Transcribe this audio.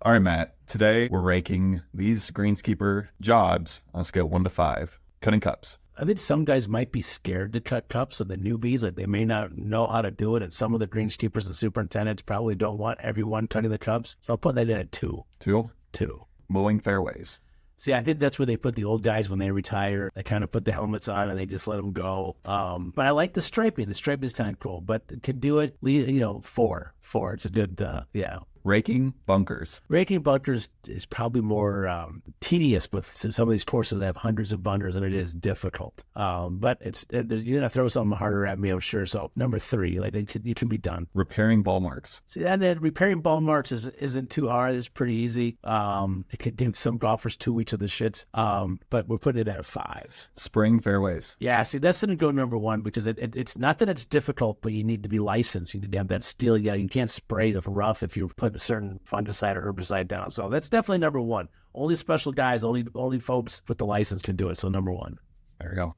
All right, Matt. Today we're ranking these greenskeeper jobs on a scale 1 to 5. Cutting cups. I think some guys might be scared to cut cups, and the newbies, like they may not know how to do it. And some of the greenskeepers and superintendents probably don't want everyone cutting the cups. So I'll put that in at 2. 2. 2. Mowing fairways. See, I think that's where they put the old guys when they retire. They kind of put the helmets on and they just let them go. But I like the striping. The striping is kind of cool, but can do it, 4. 4. It's a good, yeah. Raking bunkers. Raking bunkers is probably more tedious with some of these courses that have hundreds of bunkers, and it is difficult. But you're going to throw something harder at me, I'm sure. So number 3, it can be done. Repairing ball marks. See, and then repairing ball marks isn't too hard. It's pretty easy. It can give some golfers 2 weeks of the shits. But we're putting it at a 5. Spraying fairways. Yeah, see, that's going to go number 1 because it's not that it's difficult, but you need to be licensed. You need to have that steel. Yeah, you can't spray the rough if you put a certain fungicide or herbicide down. So that's definitely number 1. Only special guys, only folks with the license can do it. So number 1. There we go.